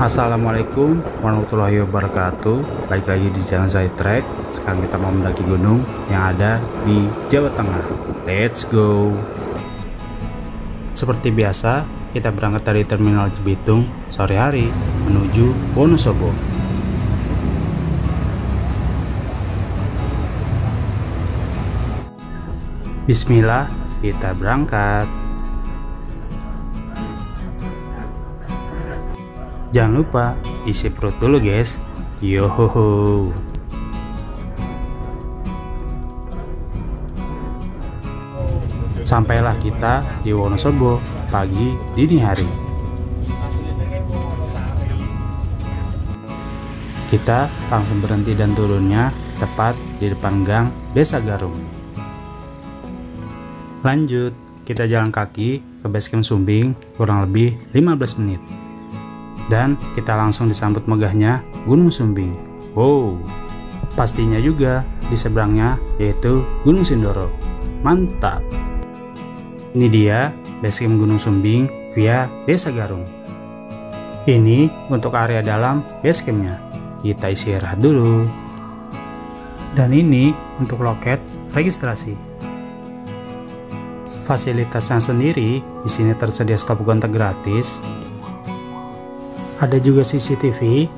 Assalamualaikum warahmatullahi wabarakatuh. Balik lagi di channel saya Trek. Sekarang kita mau mendaki gunung yang ada di Jawa Tengah. Let's go. Seperti biasa, kita berangkat dari Terminal Cibitung sore hari menuju Wonosobo. Bismillah, kita berangkat. Jangan lupa isi perut dulu guys. Yohoho. Sampailah kita di Wonosobo pagi dini hari. Kita langsung berhenti dan turunnya tepat di depan gang Desa Garung. Lanjut, kita jalan kaki ke basecamp Sumbing kurang lebih 15 menit. Dan kita langsung disambut megahnya Gunung Sumbing. Wow, pastinya juga di seberangnya yaitu Gunung Sindoro. Mantap. Ini dia basecamp Gunung Sumbing via Desa Garung. Ini untuk area dalam basecampnya. Kita istirahat dulu. Dan ini untuk loket registrasi. Fasilitasnya sendiri di sini tersedia stop kontak gratis. Ada juga CCTV,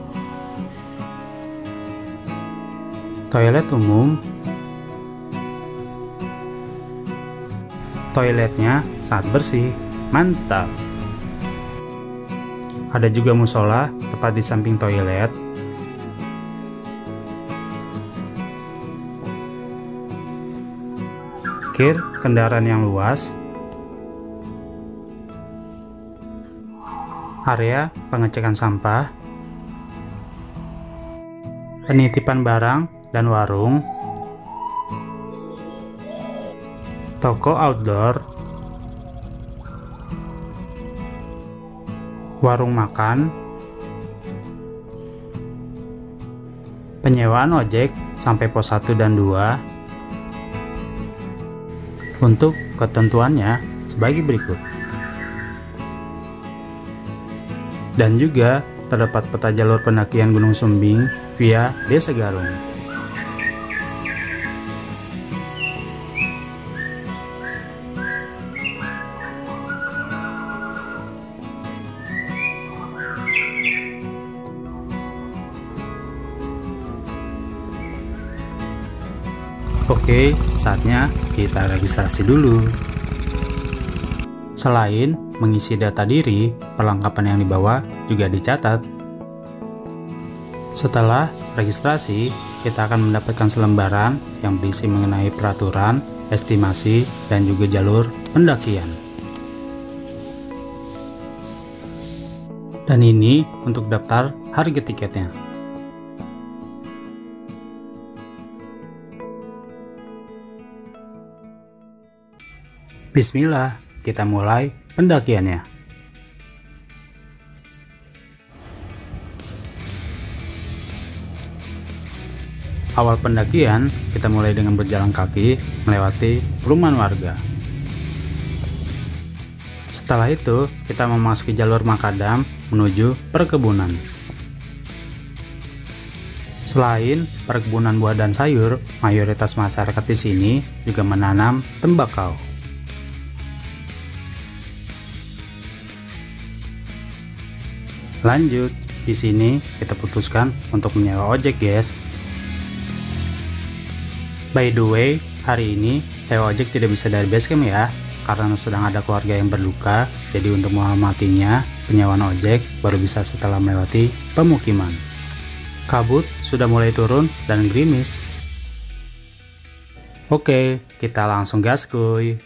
toilet umum, toiletnya sangat bersih, mantap. Ada juga musola tepat di samping toilet. Parkir kendaraan yang luas. Area pengecekan sampah, penitipan barang dan warung, toko outdoor, warung makan, penyewaan ojek sampai pos 1 dan 2. Untuk ketentuannya sebagai berikut. Dan juga terdapat peta jalur pendakian Gunung Sumbing via Desa Garung. Oke, saatnya kita registrasi dulu. Selain mengisi data diri, perlengkapan yang dibawa juga dicatat. Setelah registrasi, kita akan mendapatkan selembaran yang berisi mengenai peraturan, estimasi, dan juga jalur pendakian. Dan ini untuk daftar harga tiketnya. Bismillah, kita mulai pendakiannya. Awal pendakian, kita mulai dengan berjalan kaki melewati perumahan warga. Setelah itu, kita memasuki jalur makadam menuju perkebunan. Selain perkebunan buah dan sayur, mayoritas masyarakat di sini juga menanam tembakau. Lanjut, di sini kita putuskan untuk menyewa ojek, guys. By the way, hari ini sewa ojek tidak bisa dari basecamp ya, karena sedang ada keluarga yang berduka. Jadi untuk menghormatinya, penyewaan ojek baru bisa setelah melewati pemukiman. Kabut sudah mulai turun dan gerimis. Oke, kita langsung gas kuy.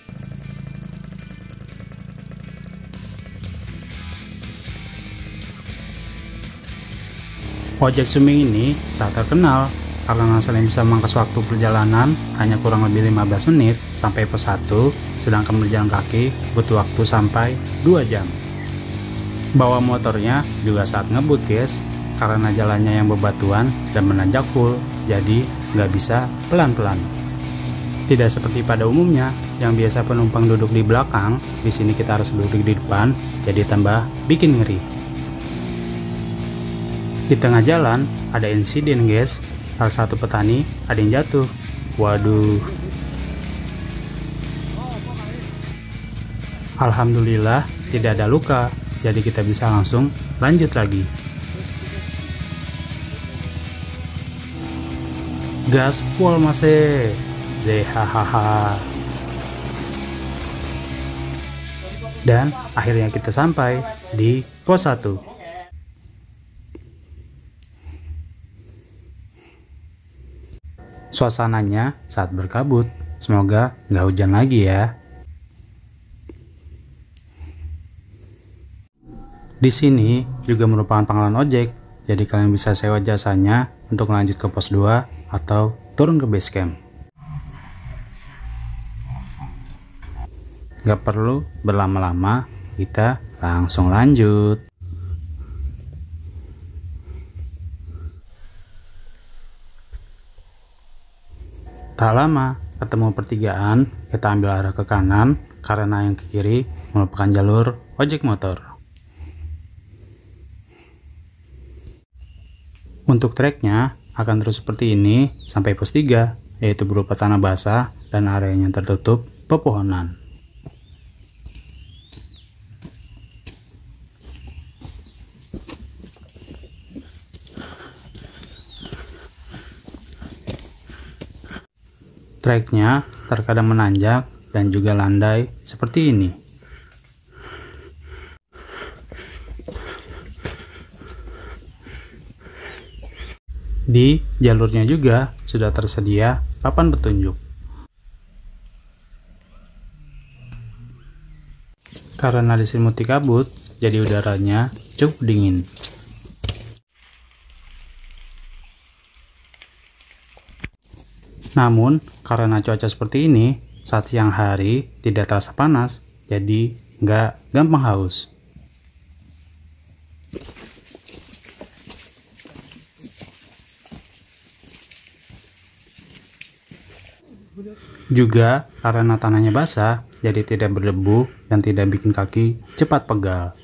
Ojek Sumbing ini sangat terkenal karena selain bisa memangkas waktu perjalanan hanya kurang lebih 15 menit sampai pos 1, sedangkan berjalan kaki butuh waktu sampai 2 jam. Bawa motornya juga saat ngebut guys, karena jalannya yang bebatuan dan menanjak full, jadi nggak bisa pelan-pelan. Tidak seperti pada umumnya yang biasa penumpang duduk di belakang, di sini kita harus duduk di depan, jadi tambah bikin ngeri. Di tengah jalan ada insiden guys, salah satu petani ada yang jatuh. Waduh. Alhamdulillah tidak ada luka, jadi kita bisa langsung lanjut lagi. Gaspol masih zehahaha. Dan akhirnya kita sampai di pos 1. Suasananya saat berkabut, semoga nggak hujan lagi ya. Di sini juga merupakan pangkalan ojek, jadi kalian bisa sewa jasanya untuk lanjut ke pos 2 atau turun ke base camp. Nggak perlu berlama-lama, kita langsung lanjut. Tak lama, ketemu pertigaan, kita ambil arah ke kanan karena yang ke kiri merupakan jalur ojek motor. Untuk treknya akan terus seperti ini sampai pos 3, yaitu berupa tanah basah dan areanya tertutup pepohonan. Treknya terkadang menanjak dan juga landai seperti ini. Di jalurnya juga sudah tersedia papan petunjuk. Karena diselimuti kabut, jadi udaranya cukup dingin. Namun, karena cuaca seperti ini, saat siang hari tidak terasa panas, jadi nggak gampang haus. Juga karena tanahnya basah, jadi tidak berdebu dan tidak bikin kaki cepat pegal.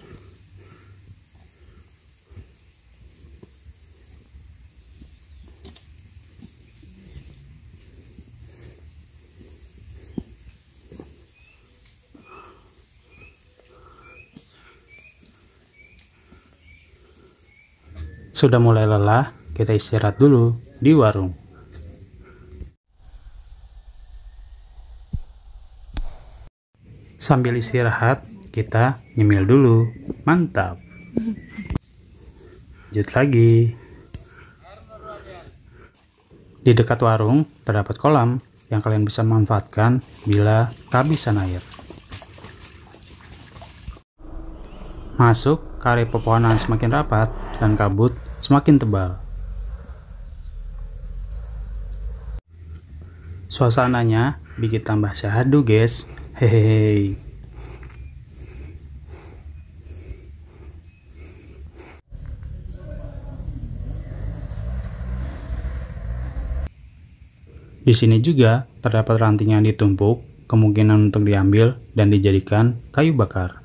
Sudah mulai lelah, kita istirahat dulu di warung. Sambil istirahat, kita nyemil dulu. Mantap. Lanjut lagi. Di dekat warung terdapat kolam yang kalian bisa manfaatkan bila kehabisan air. Masuk ke area pepohonan semakin rapat dan kabut semakin tebal. Suasananya bikin tambah syahdu guys. Hehehe. Di sini juga terdapat ranting yang ditumpuk, kemungkinan untuk diambil dan dijadikan kayu bakar.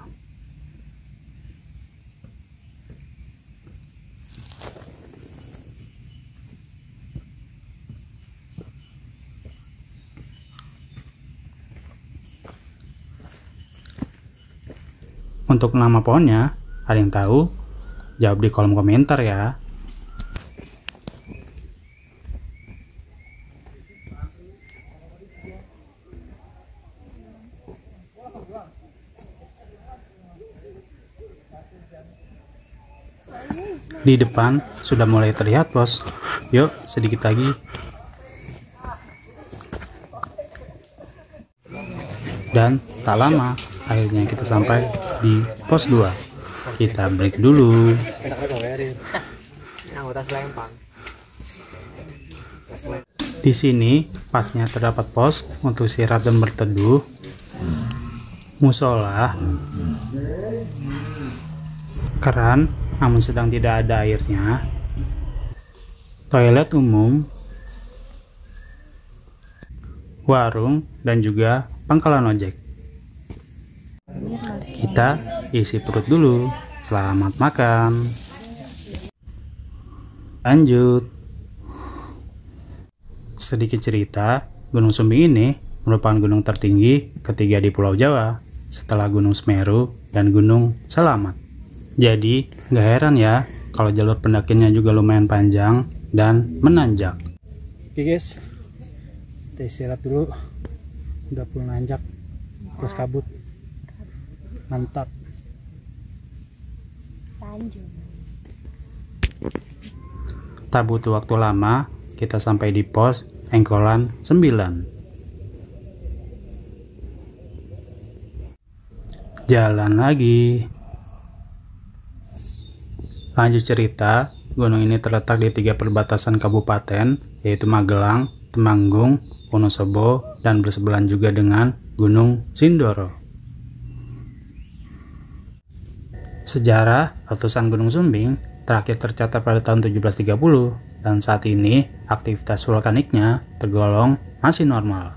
Untuk nama pohonnya, ada yang tahu? Jawab di kolom komentar ya. Di depan sudah mulai terlihat bos. Yuk, sedikit lagi. Dan tak lama, akhirnya kita sampai di pos 2. Kita break dulu. Di sini pastinya terdapat pos untuk istirahat dan berteduh, musola, keran namun sedang tidak ada airnya, toilet umum, warung, dan juga pangkalan ojek. Kita isi perut dulu. Selamat makan. Lanjut. Sedikit cerita, Gunung Sumbing ini merupakan gunung tertinggi ketiga di Pulau Jawa setelah Gunung Semeru dan Gunung Selamat. Jadi nggak heran ya kalau jalur pendakiannya juga lumayan panjang dan menanjak. Oke guys, kita istirahat dulu. Udah full nanjak terus kabut. Mantap. Lanjut. Tak butuh waktu lama, kita sampai di pos Engkolan 9. Jalan lagi. Lanjut cerita, gunung ini terletak di 3 perbatasan kabupaten, yaitu Magelang, Temanggung, Wonosobo, dan bersebelahan juga dengan Gunung Sindoro. Sejarah letusan Gunung Sumbing terakhir tercatat pada tahun 1730, dan saat ini aktivitas vulkaniknya tergolong masih normal.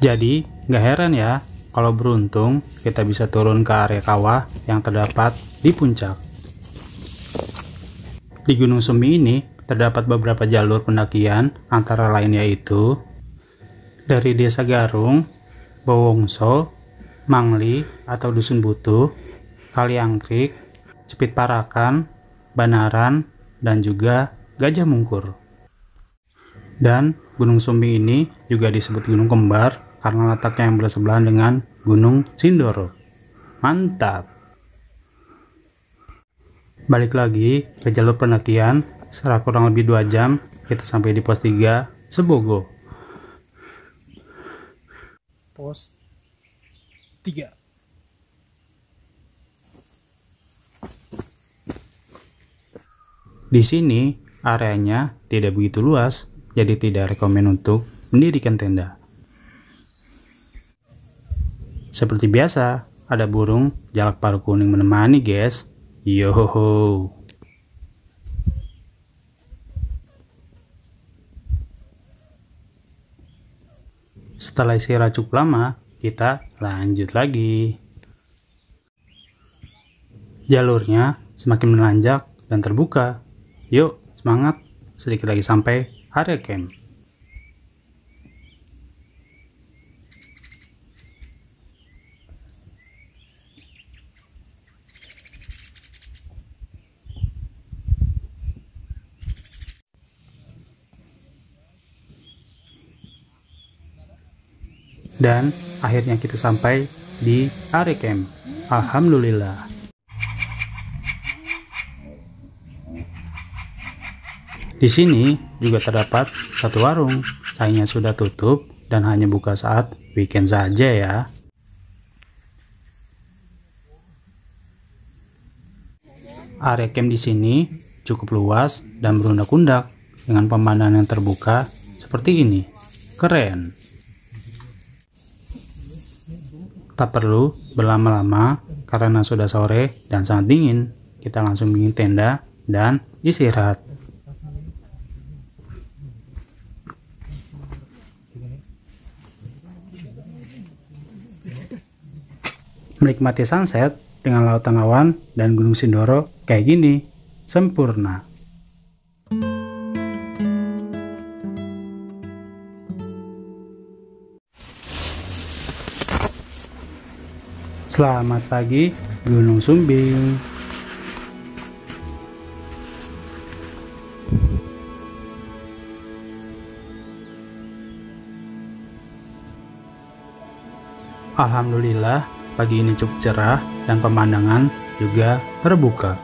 Jadi nggak heran ya kalau beruntung kita bisa turun ke area kawah yang terdapat di puncak. Di Gunung Sumbing ini terdapat beberapa jalur pendakian, antara lain yaitu dari Desa Garung, Bowongso, Mangli atau Dusun Butuh, Kaliangkrik, Cepit Parakan, Banaran, dan juga Gajah Mungkur. Dan Gunung Sumbing ini juga disebut Gunung Kembar karena letaknya yang bersebelahan dengan Gunung Sindoro. Mantap! Balik lagi ke jalur pendakian, setelah kurang lebih 2 jam kita sampai di pos 3 Sebogo. Pos 3. Di sini areanya tidak begitu luas, jadi tidak rekomen untuk mendirikan tenda. Seperti biasa, ada burung jalak paru kuning menemani guys. Yohoho. Setelah istirahat cukup lama, kita lanjut lagi. Jalurnya semakin menanjak dan terbuka. Yuk, semangat, sedikit lagi sampai area camp. Dan akhirnya kita sampai di area camp. Alhamdulillah. Di sini juga terdapat satu warung, sayangnya sudah tutup dan hanya buka saat weekend saja ya. Area camp di sini cukup luas dan berundak-undak dengan pemandangan yang terbuka seperti ini. Keren. Tak perlu berlama-lama karena sudah sore dan sangat dingin. Kita langsung bikin tenda dan istirahat. Menikmati sunset dengan lautan awan dan Gunung Sindoro kayak gini, sempurna. Selamat pagi Gunung Sumbing. Alhamdulillah, pagi ini cukup cerah dan pemandangan juga terbuka.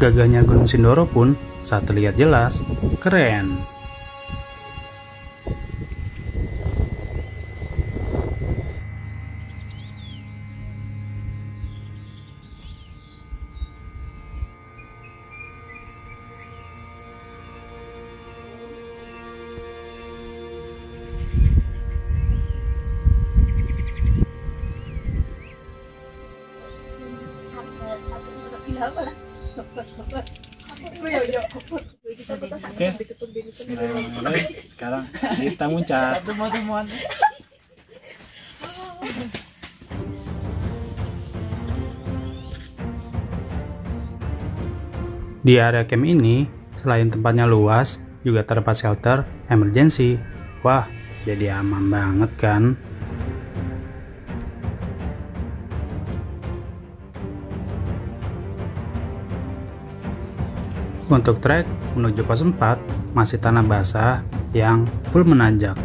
Gagahnya Gunung Sindoro pun saat terlihat jelas, keren. Oke, sekarang kita muncak. Di area camp ini, selain tempatnya luas, juga terdapat shelter emergency. Wah, jadi aman banget kan? Untuk trek menuju pos 4, masih tanah basah yang full menanjak.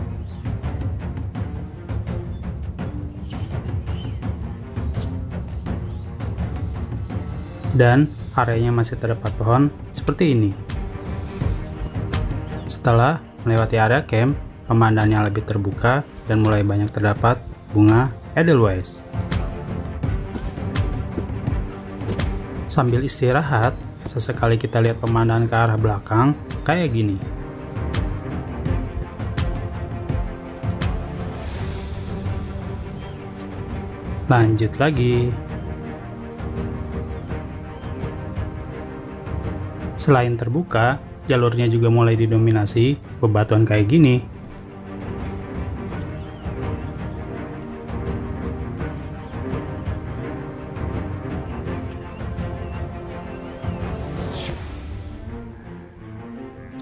Dan areanya masih terdapat pohon seperti ini. Setelah melewati area camp, pemandangannya lebih terbuka dan mulai banyak terdapat bunga Edelweiss. Sambil istirahat, sesekali kita lihat pemandangan ke arah belakang kayak gini. Lanjut lagi. Selain terbuka, jalurnya juga mulai didominasi bebatuan kayak gini.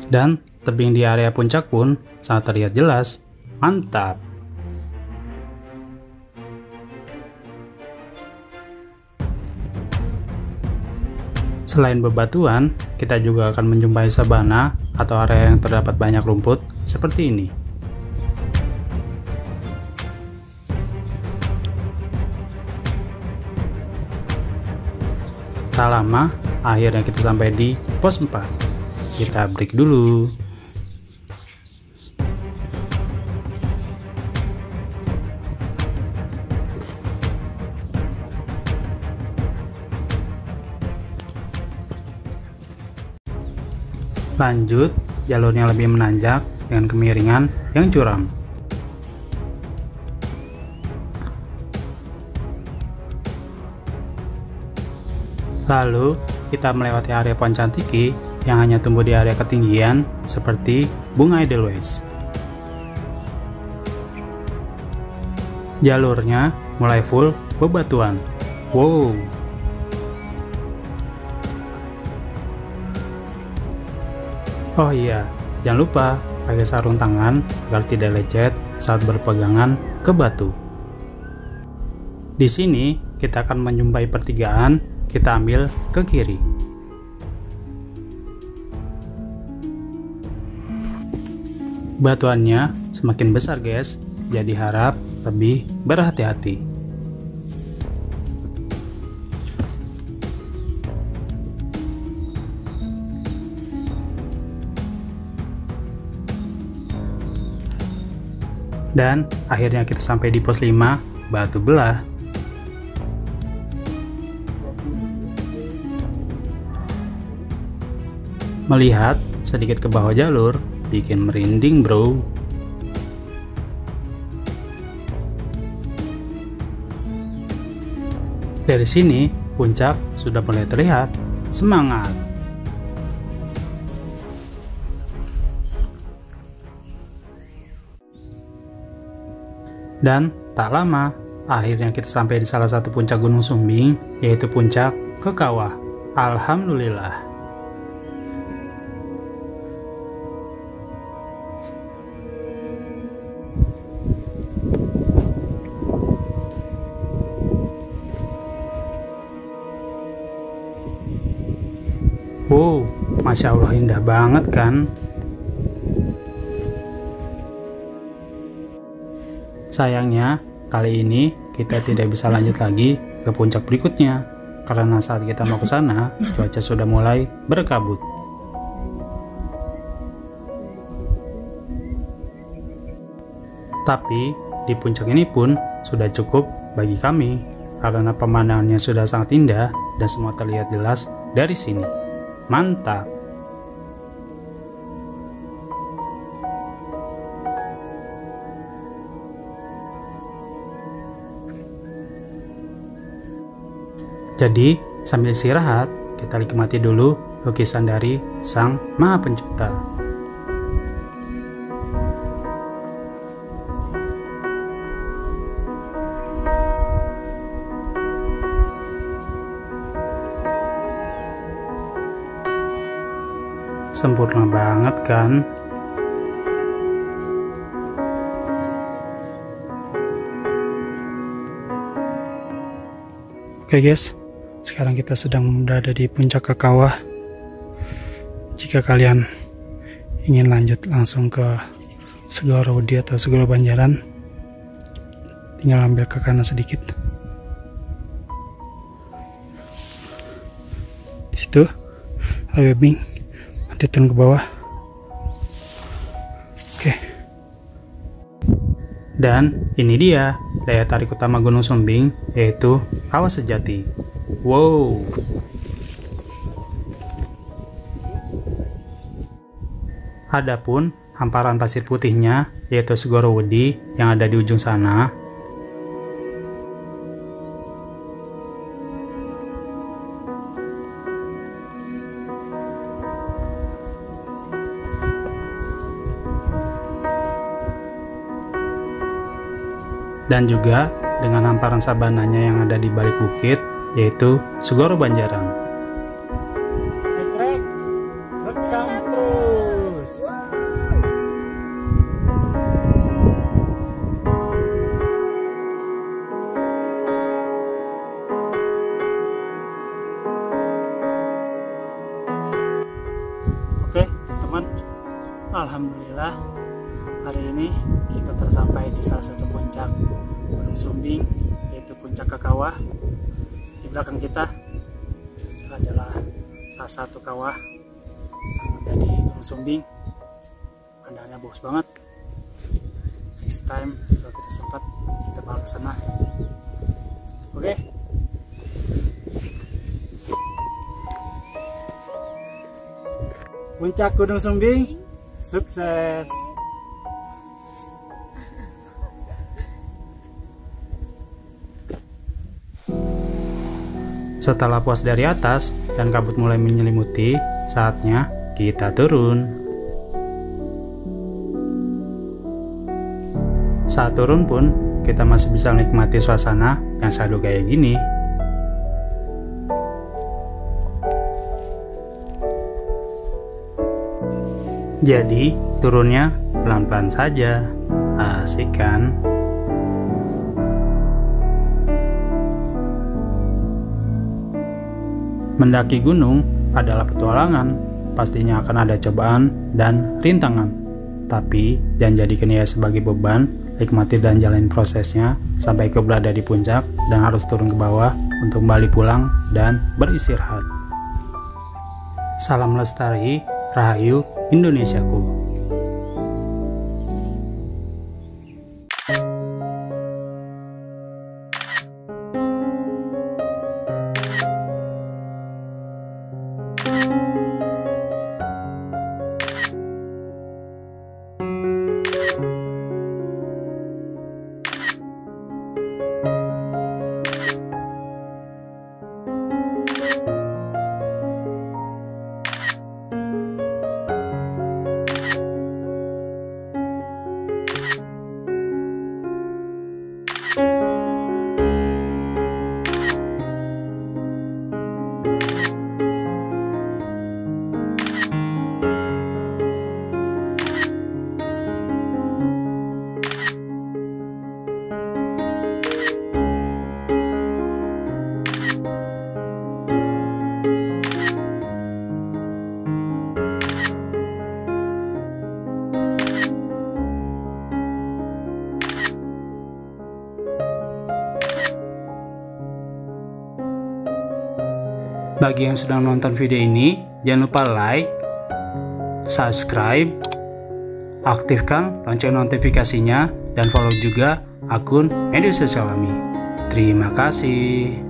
Dan tebing di area puncak pun sangat terlihat jelas. Mantap! Selain bebatuan, kita juga akan menjumpai sabana atau area yang terdapat banyak rumput seperti ini. Tak lama, akhirnya kita sampai di pos 4. Kita break dulu. Lanjut, jalurnya lebih menanjak dengan kemiringan yang curam. Lalu, kita melewati area pohon cantiki yang hanya tumbuh di area ketinggian seperti bunga Edelweiss. Jalurnya mulai full bebatuan. Wow! Oh iya, jangan lupa pakai sarung tangan agar tidak lecet saat berpegangan ke batu. Di sini kita akan menjumpai pertigaan, kita ambil ke kiri. Batuannya semakin besar guys, jadi harap lebih berhati-hati. Dan akhirnya kita sampai di pos 5, Batu Belah. Melihat sedikit ke bawah jalur, bikin merinding bro. Dari sini, puncak sudah mulai terlihat. Semangat! Dan tak lama, akhirnya kita sampai di salah satu puncak Gunung Sumbing, yaitu puncak Kekawah. Alhamdulillah. Wow, Masya Allah indah banget kan? Sayangnya, kali ini kita tidak bisa lanjut lagi ke puncak berikutnya karena saat kita mau ke sana, cuaca sudah mulai berkabut. Tapi di puncak ini pun sudah cukup bagi kami karena pemandangannya sudah sangat indah dan semua terlihat jelas dari sini. Mantap! Jadi, Sambil istirahat, kita nikmati dulu lukisan dari Sang Maha Pencipta. Sempurna banget kan? Oke guys, sekarang kita sedang berada di puncak Kekawah. Jika kalian ingin lanjut langsung ke Segoro Wedi atau Segoro Banjaran, tinggal ambil ke kanan sedikit. Di situ ada webbing, nanti turun ke bawah. Oke. Dan ini dia daya tarik utama Gunung Sumbing, yaitu Kawah Sejati. Wow. Adapun hamparan pasir putihnya, yaitu Segoro Wedi yang ada di ujung sana. Dan juga dengan hamparan sabananya yang ada di balik bukit, yaitu Segoro Banjaran. Trek, rekam terus. Oke, teman. Alhamdulillah, hari ini kita telah sampai di salah satu puncak Gunung Sumbing, yaitu puncak Kekawah. Di belakang kita itu adalah salah satu kawah yang ada di Gunung Sumbing. Pemandangannya bagus banget. Next time kalau kita sempat, kita bakal ke sana. Oke. Puncak Gunung Sumbing, sukses. Setelah puas dari atas dan kabut mulai menyelimuti, saatnya kita turun. Saat turun pun, kita masih bisa menikmati suasana yang syahdu kayak gini. Jadi, turunnya pelan-pelan saja. Asik kan? Mendaki gunung adalah petualangan, pastinya akan ada cobaan dan rintangan. Tapi jangan jadikan ia sebagai beban, nikmati dan jalani prosesnya sampai ke berada di puncak dan harus turun ke bawah untuk kembali pulang dan beristirahat. Salam lestari, Rahayu Indonesiaku. Bagi yang sedang nonton video ini, jangan lupa like, subscribe, aktifkan lonceng notifikasinya, dan follow juga akun media sosial kami. Terima kasih.